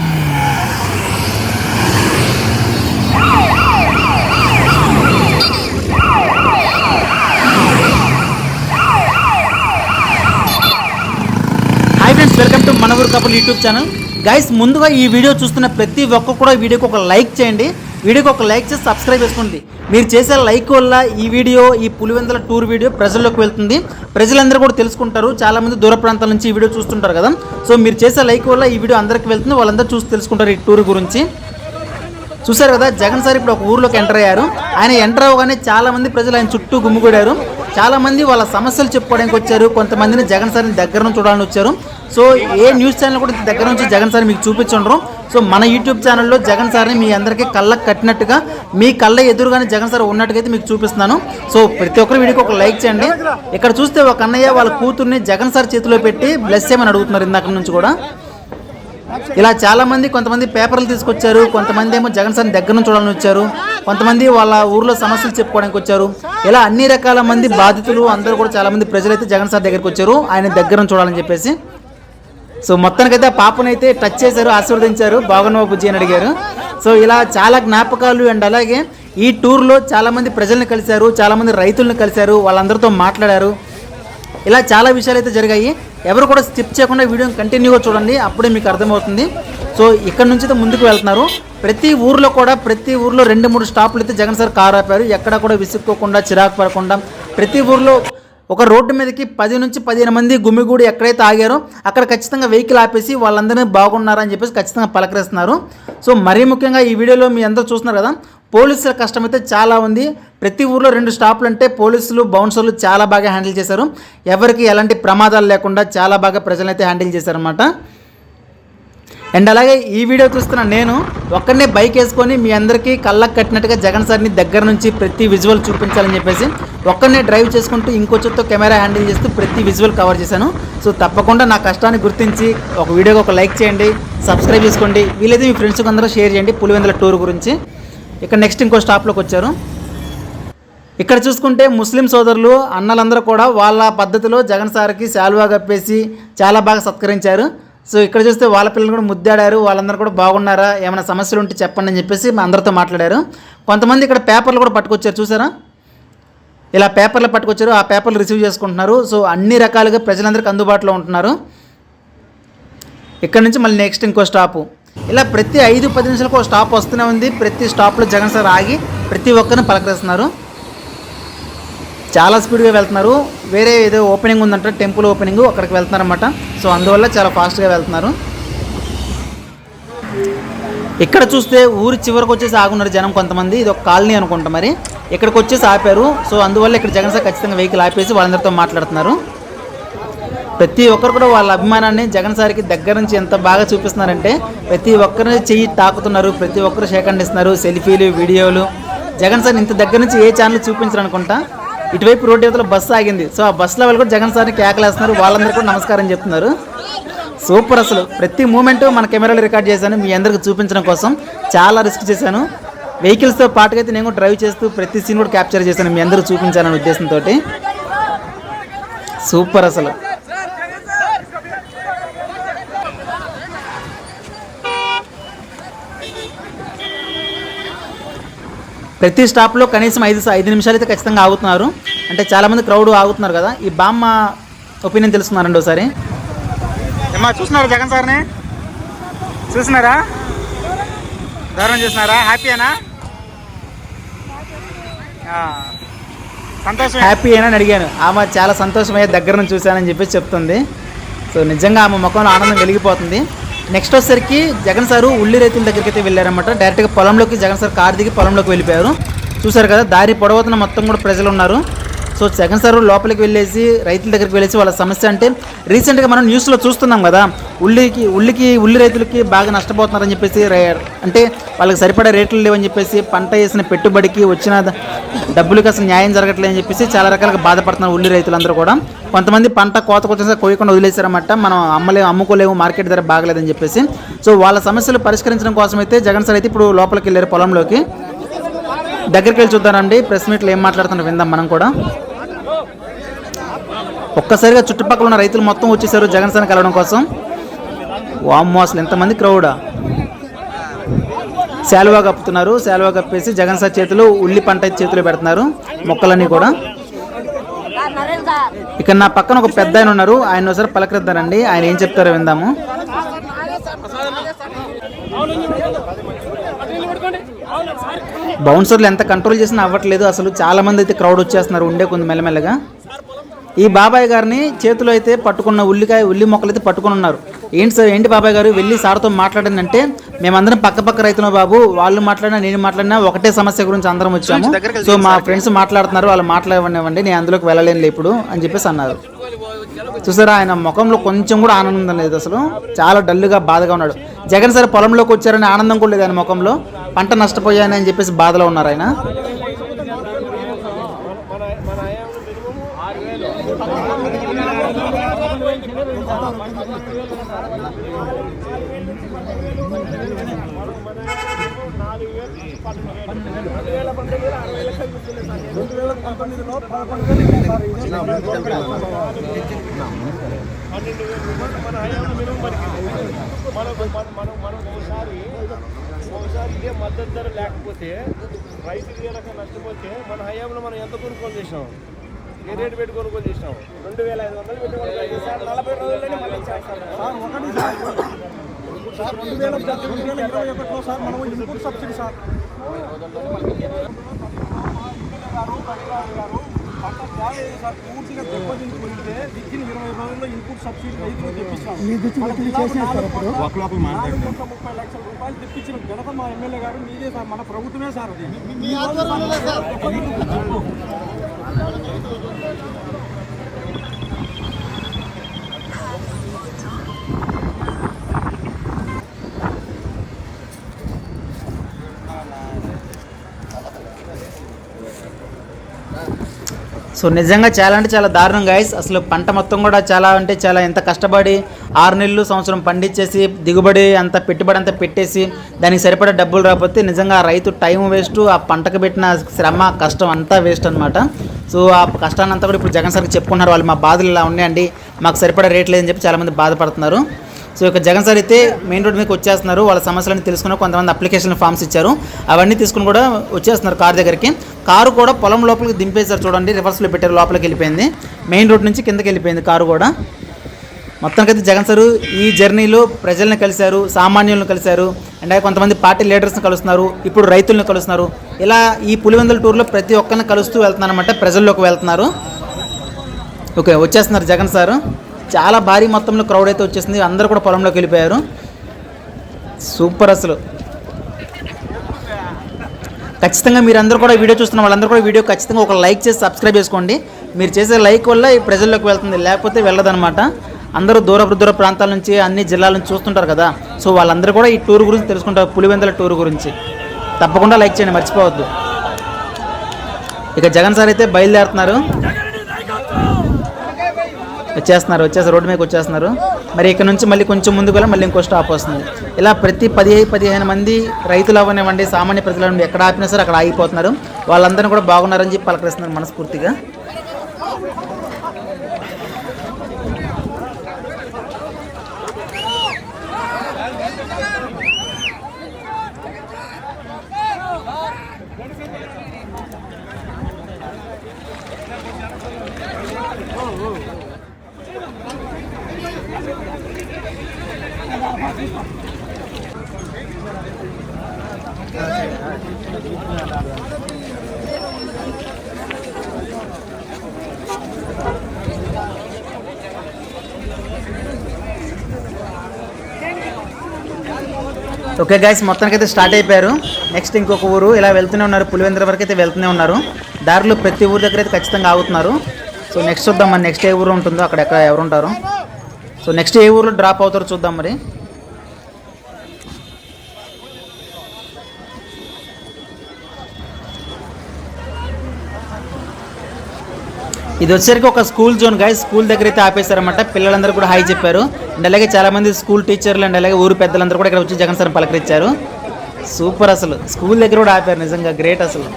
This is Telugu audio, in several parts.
హాయ్ ఫ్రెండ్స్, వెల్కమ్ టు మన ఊరు కపుల్ యూట్యూబ్ ఛానల్. గైస్, ముందుగా ఈ వీడియో చూస్తున్న ప్రతి ఒక్కరు కూడా వీడియోకి ఒక లైక్ చేయండి. వీడియోకి ఒక లైక్ చేసి సబ్స్క్రైబ్ చేసుకోండి. మీరు చేసే లైక్ వల్ల ఈ వీడియో, ఈ పులివెందుల టూర్ వీడియో ప్రజల్లోకి వెళ్తుంది. ప్రజలందరూ కూడా తెలుసుకుంటారు. చాలామంది దూర ప్రాంతాల నుంచి ఈ వీడియో చూస్తుంటారు కదా. సో మీరు చేసే లైక్ వల్ల ఈ వీడియో అందరికి వెళ్తుంది. వాళ్ళందరూ చూసి తెలుసుకుంటారు ఈ టూర్ గురించి. చూశారు కదా, జగన్ సార్ ఇప్పుడు ఒక ఊర్లోకి ఎంటర్ అయ్యారు. ఆయన ఎంటర్ అవ్వగానే చాలామంది ప్రజలు ఆయన చుట్టూ గుమ్మిగూడారు. చాలామంది వాళ్ళ సమస్యలు చెప్పుకోవడానికి వచ్చారు. కొంతమందిని జగన్ సార్ని దగ్గర నుంచి చూడాలని వచ్చారు. సో ఏ న్యూస్ ఛానల్ కూడా దగ్గర నుంచి జగన్ సార్ మీకు చూపించుండ్రు. సో మన యూట్యూబ్ ఛానల్లో జగన్ సార్ని మీ అందరికీ కళ్ళకు కట్టినట్టుగా, మీ కళ్ళ ఎదురుగానే జగన్ సార్ ఉన్నట్టుగా మీకు చూపిస్తున్నాను. సో ప్రతి ఒక్కరు వీడియోకి ఒక లైక్ చేయండి. ఇక్కడ చూస్తే ఒక అన్నయ్య వాళ్ళ కూతుర్ని జగన్ సార్ చేతిలో పెట్టి బ్లెస్ చేయమని అడుగుతున్నారు ఇందాక నుంచి కూడా. ఇలా చాలామంది, కొంతమంది పేపర్లు తీసుకొచ్చారు, కొంతమంది ఏమో జగన్ సార్ని దగ్గర నుంచి చూడాలని వచ్చారు, కొంతమంది వాళ్ళ ఊర్లో సమస్యలు చెప్పుకోవడానికి వచ్చారు. ఇలా అన్ని రకాల మంది బాధితులు అందరూ కూడా చాలామంది ప్రజలైతే జగన్ సార్ దగ్గరికి వచ్చారు ఆయన దగ్గర నుంచి చూడాలని చెప్పేసి. సో మొత్తానికైతే ఆ పాపనైతే టచ్ చేశారు, ఆశీర్వదించారు, బాగున్నావా బుజ్జి అని అడిగారు. సో ఇలా చాలా జ్ఞాపకాలు. అండ్ అలాగే ఈ టూర్లో చాలామంది ప్రజల్ని కలిశారు, చాలామంది రైతులను కలిశారు, వాళ్ళందరితో మాట్లాడారు. ఇలా చాలా విషయాలు అయితే జరిగాయి. ఎవరు కూడా స్కిప్ చేయకుండా వీడియోని కంటిన్యూగా చూడండి, అప్పుడే మీకు అర్థమవుతుంది. సో ఇక్కడ నుంచి అయితే ముందుకు వెళ్తున్నారు. ప్రతి ఊర్లో 2-3 స్టాపులు అయితే జగన్ సార్ కారు ఆపారు. ఎక్కడ కూడా విసుక్కోకుండా, చిరాకు పడకుండా ప్రతి ఊర్లో ఒక రోడ్డు మీదకి 10 నుంచి 15 మంది గుమిగూడి ఎక్కడైతే ఆగారో అక్కడ ఖచ్చితంగా వెహికల్ ఆపేసి వాళ్ళందరినీ బాగున్నారని చెప్పేసి ఖచ్చితంగా పలకరిస్తున్నారు. సో మరీ ముఖ్యంగా ఈ వీడియోలో మీ అందరూ చూస్తున్నారు కదా, పోలీసుల కష్టం అయితే చాలా ఉంది. ప్రతి ఊర్లో 2 స్టాపులు అంటే పోలీసులు, బౌన్సర్లు చాలా బాగా హ్యాండిల్ చేశారు. ఎవరికి ఎలాంటి ప్రమాదాలు లేకుండా చాలా బాగా ప్రజలైతే హ్యాండిల్ చేశారన్నమాట. అండ్ అలాగే ఈ వీడియో చూస్తున్న నేను ఒక్కడనే బైక్ వేసుకొని మీ అందరికీ కళ్ళకు కట్టినట్టుగా జగన్ సార్ని దగ్గర నుంచి ప్రతి విజువల్ చూపించాలని చెప్పేసి ఒక్కడనే డ్రైవ్ చేసుకుంటూ ఇంకో చేత్తో కెమెరా హ్యాండిల్ చేస్తూ ప్రతి విజువల్ కవర్ చేశాను. సో తప్పకుండా నా కష్టాన్ని గుర్తించి ఒక వీడియోకి ఒక లైక్ చేయండి, సబ్స్క్రైబ్ చేసుకోండి. వీలైతే మీ ఫ్రెండ్స్కి అందరూ షేర్ చేయండి పులివెందుల టూర్ గురించి. ఇక్కడ నెక్స్ట్ ఇంకో స్టాప్లోకి వచ్చారు. ఇక్కడ చూసుకుంటే ముస్లిం సోదరులు, అన్నలందరూ కూడా వాళ్ళ పద్ధతిలో జగన్ సార్కి శాలువా కప్పేసి చాలా బాగా సత్కరించారు. సో ఇక్కడ చూస్తే వాళ్ళ పిల్లలు కూడా ముద్దాడారు. వాళ్ళందరూ కూడా బాగున్నారా, ఏమైనా సమస్యలు ఉంటే చెప్పండి అని చెప్పేసి అందరితో మాట్లాడారు. కొంతమంది ఇక్కడ పేపర్లు కూడా పట్టుకొచ్చారు, చూసారా, ఇలా పేపర్లు పట్టుకొచ్చారు. ఆ పేపర్లు రిసీవ్ చేసుకుంటున్నారు. సో అన్ని రకాలుగా ప్రజలందరికీ అందుబాటులో ఉంటున్నారు. ఇక్కడ నుంచి మళ్ళీ నెక్స్ట్ ఇంకో స్టాపు. ఇలా ప్రతి 5-10 నిమిషాలకు ఒక స్టాప్ వస్తూనే ఉంది. ప్రతి స్టాప్లో జగన్ సార్ ఆగి ప్రతి ఒక్కరిని పలకరిస్తున్నారు. చాలా స్పీడ్గా వెళ్తున్నారు. వేరే ఏదో ఓపెనింగ్ ఉందంట, టెంపుల్ ఓపెనింగ్, అక్కడికి వెళ్తున్నారన్నమాట. సో అందువల్ల చాలా ఫాస్ట్గా వెళ్తున్నారు. ఇక్కడ చూస్తే ఊరి చివరికి వచ్చేసి ఆగున్నారు జనం కొంతమంది. ఇది ఒక కాలనీ అనుకుంటా, మరి ఇక్కడికి వచ్చేసి ఆపారు. సో అందువల్ల ఇక్కడ జగన్ సార్ ఖచ్చితంగా వెహికల్ ఆపేసి వాళ్ళందరితో మాట్లాడుతున్నారు. ప్రతి ఒక్కరు కూడా వాళ్ళ అభిమానాన్ని జగన్ సార్కి దగ్గర నుంచి ఎంత బాగా చూపిస్తున్నారంటే ప్రతి ఒక్కరిని చెయ్యి తాకుతున్నారు, ప్రతి ఒక్కరు సేకరిస్తున్నారు, సెల్ఫీలు, వీడియోలు. జగన్ సార్ని ఇంత దగ్గర నుంచి ఏ ఛానల్ చూపించరు అనుకుంటా. ఇటువైపు రోడ్డు యువతలో బస్సు ఆగింది. సో ఆ బస్సులో వాళ్ళు కూడా జగన్ సార్ని కేకలేస్తున్నారు, వాళ్ళందరూ కూడా నమస్కారం చెప్తున్నారు. సూపర్. అసలు ప్రతి మూమెంట్ మన కెమెరాలో రికార్డ్ చేశాను మీ అందరికి చూపించడం కోసం. చాలా రిస్క్ చేశాను. వెహికల్స్తో పాటుగా అయితే నేను కూడా డ్రైవ్ చేస్తూ ప్రతి సీన్ కూడా క్యాప్చర్ చేశాను మీ అందరూ చూపించాలనే ఉద్దేశంతో. సూపర్. అసలు ప్రతి స్టాప్లో కనీసం 5 నిమిషాలు అయితే ఖచ్చితంగా ఆగుతున్నారు. అంటే చాలామంది క్రౌడ్ ఆగుతున్నారు కదా. ఈ బామ్మ ఒపీనియన్ తెలుసుకున్నారండి ఒకసారి. ఏమా చూస్తున్నారా జగన్ సార్ని? చూస్తున్నారా? దూరం చూస్తున్నారా? హ్యాపీయేనా? సంతోషం, హ్యాపీ అయినా అని అడిగాను. ఆమె చాలా సంతోషమయ్యే దగ్గర నుంచి చూశానని చెప్పేసి చెప్తుంది. సో నిజంగా ఆమె ముఖంలో ఆనందం వెలిగిపోతుంది. నెక్స్ట్ వచ్చేసరికి జగన్ సారు ఉల్లి రైతుల దగ్గరికి అయితే వెళ్ళారన్నమాట. డైరెక్ట్గా పొలంలోకి జగన్ సార్ కారు దిగి పొలంలోకి వెళ్ళిపోయారు. చూసారు కదా, దారి పొడవుతున్న మొత్తం కూడా ప్రజలు ఉన్నారు. సో జగన్ సార్ లోపలికి వెళ్ళేసి రైతుల దగ్గరికి వెళ్ళేసి వాళ్ళ సమస్య అంటే రీసెంట్గా మనం న్యూస్లో చూస్తున్నాం కదా, ఉల్లి రైతులకి బాగా నష్టపోతున్నారని చెప్పేసి, అంటే వాళ్ళకి సరిపడా రేట్లు లేవని చెప్పేసి, పంట వేసిన పెట్టుబడికి వచ్చిన డబ్బులకి అసలు న్యాయం జరగట్లేదని చెప్పేసి చాలా రకాలుగా బాధపడుతున్నారు ఉల్లి రైతులందరూ కూడా. కొంతమంది పంట కోతకొచ్చేసి కొయ్యకుండా వదిలేశారన్నమాట. మనం అమ్ముకోలేము, మార్కెట్ ధర బాగలేదని చెప్పేసి. సో వాళ్ళ సమస్యలు పరిష్కరించడం కోసం అయితే జగన్ సార్ అయితే ఇప్పుడు లోపలికి వెళ్ళారు పొలంలోకి. దగ్గరికి వెళ్ళి చూద్దానండి, ప్రెస్ మీట్లో ఏం మాట్లాడుతున్నారు విందాం మనం కూడా. ఒక్కసారిగా చుట్టుపక్కల ఉన్న రైతులు మొత్తం వచ్చేసారు జగన్ సార్ని కలవడం కోసం. వామ్మో, అసలు ఎంతమంది క్రౌడా. శాలువా కప్పుతున్నారు. శాలువా కప్పేసి జగన్ సార్ చేతిలో ఉల్లి పంట చేతిలో పెడుతున్నారు మొక్కలన్నీ కూడా. ఇక్కడ నా పక్కన ఒక పెద్ద ఆయన ఉన్నారు, ఆయన ఒకసారి పలకరిద్దారండి, ఆయన ఏం చెప్తారో విందాము. బౌన్సర్లు ఎంత కంట్రోల్ చేసినా అవ్వట్లేదు అసలు. చాలా మంది అయితే క్రౌడ్ వచ్చేస్తున్నారు ఉండే కొంచెం మెల్లమెల్లగా. ఈ బాబాయ్ గారిని చేతిలో అయితే పట్టుకున్న ఉల్లి మొక్కలు అయితే పట్టుకుని ఉన్నారు. ఏంటి సార్, ఏంటి బాబాయ్ గారు వెళ్ళి సార్తో మాట్లాడిందంటే, మేమందరం పక్క రైతులు బాబు, వాళ్ళు మాట్లాడినా నేను మాట్లాడినా ఒకటే సమస్య గురించి అందరం వచ్చాము. సో మా ఫ్రెండ్స్ మాట్లాడుతున్నారు, వాళ్ళు మాట్లాడనివ్వండి, నేను అందులోకి వెళ్ళలేను ఇప్పుడు అని చెప్పేసి అన్నారు. చూసారా, ఆయన ముఖంలో కొంచెం కూడా ఆనందం లేదు, అసలు చాలా డల్గా బాధగా ఉన్నాడు. జగన్ సార్ పొలంలోకి వచ్చారని ఆనందం కూడా లేదు ఆయన ముఖంలో. పంట నష్టపోయాను అని చెప్పేసి బాధలో ఉన్నారు ఆయన. ఒకసారి ఇదే మద్దతు ధర లేకపోతే రైతులు ఏ రకంగా నష్టపోతే మన హయాంలో మనం ఎంత కొనుగోలు చేసినాం, ఏ రేటు పెట్టి కొనుగోలు చేసినాం? 2500 పెట్టి కొనుగోలు చేశారు. 40 రోజుల్లోనే మళ్ళీ చేస్తారు. 2021లో సార్ మనం ఇన్పుట్ సబ్సిడీ సార్ పంట తేలేదు సార్, పూర్తిగా దెబ్బతింటుకుంటే దిక్కిన 20 రోజుల్లో ఇన్పుట్ సబ్సిడీ రైతులు తెప్పిస్తాం. 30 లక్షల రూపాయలు తెప్పించిన ఘనత మా ఎమ్మెల్యే గారు మీదే సార్, మన ప్రభుత్వమే సార్. అది సో నిజంగా చాలా అంటే చాలా దారుణం గైస్. అసలు పంట మొత్తం కూడా చాలా అంటే చాలా ఎంత కష్టపడి 6 నెలలు సంవత్సరం పండించేసి దిగుబడి అంత పెట్టుబడి అంతా పెట్టేసి దానికి సరిపడా డబ్బులు రాకపోతే నిజంగా ఆ రైతు టైం వేస్ట్, ఆ పంటకు పెట్టిన శ్రమ కష్టం అంతా వేస్ట్ అనమాట. సో ఆ కష్టాన్ని అంతా కూడా ఇప్పుడు జగన్ సార్కి చెప్పుకున్నారు, వాళ్ళు మా బాధలు ఇలా ఉన్నాయండి, మాకు సరిపడా రేట్ లేదని చెప్పి చాలామంది బాధపడుతున్నారు. సో ఇక జగన్ సార్ అయితే మెయిన్ రోడ్ మీకు వచ్చేస్తున్నారు, వాళ్ళ సమస్యలన్నీ తెలుసుకున్నారు. కొంతమంది అప్లికేషన్ ఫామ్స్ ఇచ్చారు, అవన్నీ తీసుకుని కూడా వచ్చేస్తున్నారు కారు దగ్గరికి. కారు కూడా పొలం లోపలికి దింపేశారు, చూడండి రివర్స్లో పెట్టారు, లోపలికి వెళ్ళిపోయింది. మెయిన్ రోడ్ నుంచి కిందకి వెళ్ళిపోయింది కారు కూడా. మొత్తానికైతే జగన్ సార్ ఈ జర్నీలో ప్రజల్ని కలిశారు, సామాన్యులను కలిశారు, అండ్ కొంతమంది పార్టీ లీడర్స్ని కలుస్తున్నారు, ఇప్పుడు రైతులను కలుస్తున్నారు. ఇలా ఈ పులివెందుల టూర్లో ప్రతి ఒక్కరిని కలుస్తూ వెళ్తున్నారు అనమాట, ప్రజల్లోకి వెళ్తున్నారు. ఓకే, వచ్చేస్తున్నారు జగన్ సార్. చాలా భారీ మొత్తంలో క్రౌడ్ అయితే వచ్చేసింది, అందరూ కూడా పొలంలోకి వెళ్ళిపోయారు. సూపర్ అసలు. ఖచ్చితంగా మీరందరూ కూడా వీడియో చూస్తున్న వాళ్ళందరూ కూడా వీడియో ఖచ్చితంగా ఒక లైక్ చేసి సబ్స్క్రైబ్ చేసుకోండి. మీరు చేసే లైక్ వల్ల ఈ ప్రజల్లోకి వెళ్తుంది, లేకపోతే వెళ్ళదన్నమాట. అందరూ దూర ప్రాంతాల నుంచి అన్ని జిల్లాల నుంచి చూస్తుంటారు కదా, సో వాళ్ళందరూ కూడా ఈ టూర్ గురించి తెలుసుకుంటారు, పులివెందుల టూర్ గురించి. తప్పకుండా లైక్ చేయండి, మర్చిపోవద్దు. ఇక జగన్ సార్ అయితే బయలుదేరుతున్నారు, వచ్చేస్తున్నారు రోడ్డు మీదకి వచ్చేస్తున్నారు. మరి ఇక్కడ నుంచి మళ్ళీ కొంచెం ముందుకు వెళ్ళి మళ్ళీ ఇంకో స్టాప్ వస్తుంది. ఇలా ప్రతి 15 మంది రైతులు అవ్వనివ్వండి, సామాన్య ప్రజలు అవ్వండి, ఎక్కడ ఆపినా సరే అక్కడ ఆగిపోతున్నారు. వాళ్ళందరినీ కూడా బాగున్నారని చెప్పి పలకరిస్తున్నారు మనస్ఫూర్తిగా. ఓకే గైస్, మొత్తానికైతే స్టార్ట్ అయిపోయారు. నెక్స్ట్ ఇంకొక ఊరు ఇలా వెళ్తూనే ఉన్నారు, పులివెందుల వరకు అయితే వెళ్తూనే ఉన్నారు. దారిలో ప్రతి ఊరి దగ్గర అయితే ఖచ్చితంగా ఆగుతున్నారు. సో నెక్స్ట్ చూద్దాం మరి, నెక్స్ట్ ఏ ఊరు ఉంటుందో అక్కడ ఎవరు ఉంటారు. సో నెక్స్ట్ ఏ ఊర్లో డ్రాప్ అవుతారో చూద్దాం మరి. ఇది వచ్చేసరికి ఒక స్కూల్ జోన్ గైస్, స్కూల్ దగ్గర అయితే ఆపేశారన్నమాట. పిల్లలందరూ కూడా హాయ్ చెప్పారు, అండ్ అలాగే చాలామంది స్కూల్ టీచర్లు అండ్ అలాగే ఊరు పెద్దలందరూ కూడా ఇక్కడ వచ్చి జగన్ సార్ పలకరించారు. సూపర్ అసలు, స్కూల్ దగ్గర కూడా ఆపారు, నిజంగా గ్రేట్ అసలు.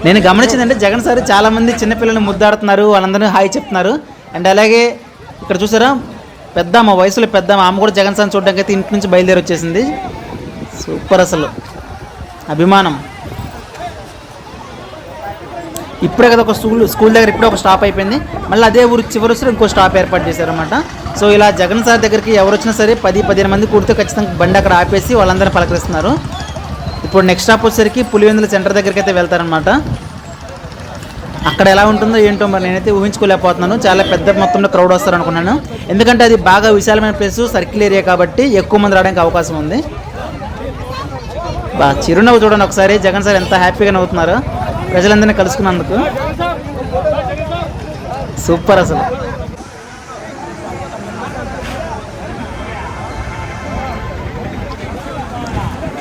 నేను గమనించిందంటే జగన్ సార్ చాలామంది చిన్నపిల్లల్ని ముద్దాడుతున్నారు, వాళ్ళందరూ హాయ్ చెప్తున్నారు. అండ్ అలాగే ఇక్కడ చూసారా పెద్దమ్మ, వయసులో పెద్దమ్మ, ఆమె కూడా జగన్ సార్ని చూడడానికి అయితే ఇంటి నుంచి బయలుదేరి వచ్చేసింది. సూపర్ అసలు అభిమానం. ఇప్పుడే కదా ఒక స్కూల్ దగ్గర ఇప్పుడే ఒక స్టాప్ అయిపోయింది, మళ్ళీ అదే ఊరు చివరి వచ్చి ఇంకో స్టాప్ ఏర్పాటు చేశారనమాట. సో ఇలా జగన్ సార్ దగ్గరికి ఎవరు వచ్చినా సరే 10-15 మంది కూడితే ఖచ్చితంగా బండి అక్కడ ఆపేసి వాళ్ళందరినీ పలకరిస్తున్నారు. ఇప్పుడు నెక్స్ట్ స్టాప్ వచ్చేసరికి పులివెందుల సెంటర్ దగ్గరికి అయితే వెళ్తారనమాట. అక్కడ ఎలా ఉంటుందో ఏంటో మరి నేనైతే ఊహించుకోలేకపోతున్నాను. చాలా పెద్ద మొత్తంలో క్రౌడ్ వస్తారు అనుకున్నాను, ఎందుకంటే అది బాగా విశాలమైన ప్లేస్, సర్కిల్ ఏరియా కాబట్టి ఎక్కువ మంది రావడానికి అవకాశం ఉంది. చిరునవ్వు చూడండి ఒకసారి, జగన్ సార్ ఎంత హ్యాపీగా నవ్వుతున్నారు ప్రజలందరినీ కలుసుకున్నందుకు. సూపర్ అసలు.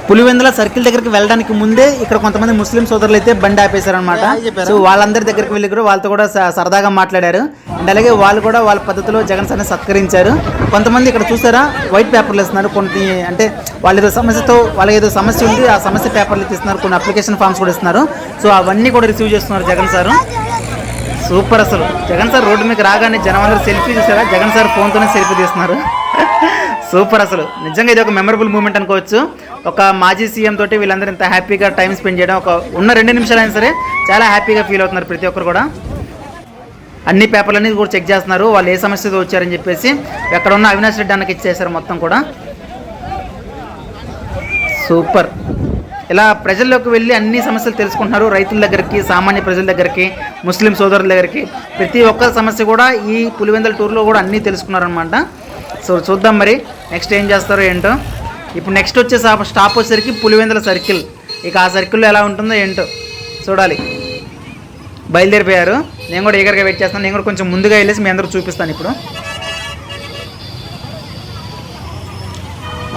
పులివెందుల సర్కిల్ దగ్గరికి వెళ్ళడానికి ముందే ఇక్కడ కొంతమంది ముస్లిం సోదరులు అయితే బండి ఆపేశారనమాట. సో వాళ్ళందరి దగ్గరికి వెళ్ళి కూడా వాళ్ళతో కూడా సరదాగా మాట్లాడారు. అండ్ అలాగే వాళ్ళు కూడా వాళ్ళ పద్ధతిలో జగన్ సార్ని సత్కరించారు. కొంతమంది ఇక్కడ చూసారా వైట్ పేపర్లు ఇస్తున్నారు, కొన్ని అంటే వాళ్ళు ఏదో సమస్యతో వాళ్ళకి ఏదో సమస్య ఉంది, ఆ సమస్య పేపర్లు ఇస్తున్నారు, కొన్ని అప్లికేషన్ ఫామ్స్ కూడా ఇస్తున్నారు. సో అవన్నీ కూడా రిసీవ్ చేస్తున్నారు జగన్ సారు. సూపర్ అసలు. జగన్ సార్ రోడ్డు మీకు రాగానే జనం అందరూ సెల్ఫీ చూసారా, జగన్ సార్ ఫోన్తోనే సెల్ఫీ తీస్తున్నారు. సూపర్ అసలు. నిజంగా ఇది ఒక మెమరబుల్ మూమెంట్ అనుకోవచ్చు. ఒక మాజీ సీఎం తోటి వీళ్ళందరూ ఇంత హ్యాపీగా టైం స్పెండ్ చేయడం, ఒక ఉన్న 2 నిమిషాలైనా సరే చాలా హ్యాపీగా ఫీల్ అవుతున్నారు ప్రతి ఒక్కరు కూడా. అన్ని పేపర్లన్నీ కూడా చెక్ చేస్తున్నారు, వాళ్ళు ఏ సమస్యతో వచ్చారని చెప్పేసి. ఎక్కడ ఉన్న అవినాష్ రెడ్డి అన్నకి ఇచ్చేసారు మొత్తం కూడా. సూపర్. ఇలా ప్రజల్లోకి వెళ్ళి అన్ని సమస్యలు తెలుసుకుంటున్నారు, రైతుల దగ్గరికి, సామాన్య ప్రజల దగ్గరికి, ముస్లిం సోదరుల దగ్గరికి, ప్రతి ఒక్క సమస్య కూడా ఈ పులివెందుల టూర్లో కూడా అన్నీ తెలుసుకున్నారనమాట. సో చూద్దాం మరి నెక్స్ట్ ఏం చేస్తారో ఏంటో. ఇప్పుడు నెక్స్ట్ వచ్చే స్టాప్ వచ్చేసరికి పులివెందుల సర్కిల్. ఇక ఆ సర్కిల్లో ఎలా ఉంటుందో ఏంటో చూడాలి. బయలుదేరిపోయారు, నేను కూడా ఈగర్గా వెయిట్ చేస్తాను. నేను కూడా కొంచెం ముందుగా వెళ్ళేసి మీ అందరూ చూపిస్తాను ఇప్పుడు.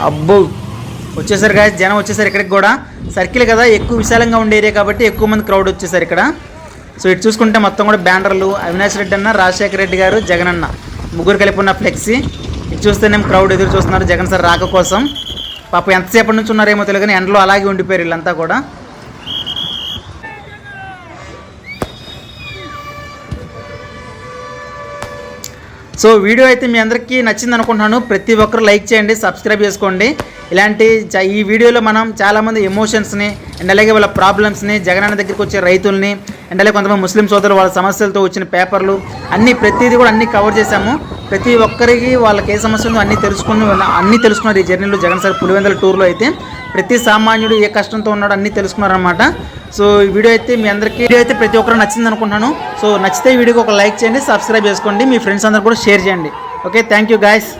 అబ్బో వచ్చేసారు గాయస్, జనం వచ్చేసారు ఇక్కడికి కూడా. సర్కిల్ కదా, ఎక్కువ విశాలంగా ఉండే ఏరియా కాబట్టి ఎక్కువ మంది క్రౌడ్ వచ్చేసారు ఇక్కడ. సో ఇటు చూసుకుంటే మొత్తం కూడా బ్యానర్లు, అవినాష్ రెడ్డి అన్న, రాజశేఖర రెడ్డి గారు, జగన్ అన్న ముగ్గురు కలిపి ఉన్న ఫ్లెక్సీ. ఇటు చూస్తేనేమో క్రౌడ్ ఎదురు చూస్తున్నారు జగన్ సార్ రాక కోసం. పాపం ఎంతసేపటి నుంచి ఉన్నారేమో తెలియదు కానీ ఎండలో అలాగే ఉండిపోయారు వీళ్ళంతా కూడా. సో వీడియో అయితే మీ అందరికీ నచ్చింది అనుకుంటున్నాను. ప్రతి ఒక్కరు లైక్ చేయండి, సబ్స్క్రైబ్ చేసుకోండి. ఇలాంటి ఈ వీడియోలో మనం చాలామంది ఎమోషన్స్ని అండ్ అలాగే వాళ్ళ ప్రాబ్లమ్స్ని, జగనన్న దగ్గరికి వచ్చే రైతుల్ని అండ్ అలాగే కొంతమంది ముస్లిం సోదరులు వాళ్ళ సమస్యలతో వచ్చిన పేపర్లు అన్నీ ప్రతిదీ కూడా అన్నీ కవర్ చేశాము. ప్రతి ఒక్కరికి వాళ్ళకి ఏ సమస్య ఉందో అన్నీ తెలుసుకున్నారు ఈ జర్నీలో. జగన్ సార్ పులివెందుల టూర్లో అయితే ప్రతి సామాన్యుడు ఏ కష్టంతో ఉన్నాడో అన్నీ తెలుసుకున్నారనమాట. సో ఈ వీడియో అయితే మీ అందరికీ ప్రతి ఒక్కరు నచ్చింది అనుకుంటున్నాను. సో నచ్చితే ఈ వీడియోకి ఒక లైక్ చేయండి, సబ్స్క్రైబ్ చేసుకోండి, మీ ఫ్రెండ్స్ అందరూ కూడా షేర్ చేయండి. Okay, thank you guys.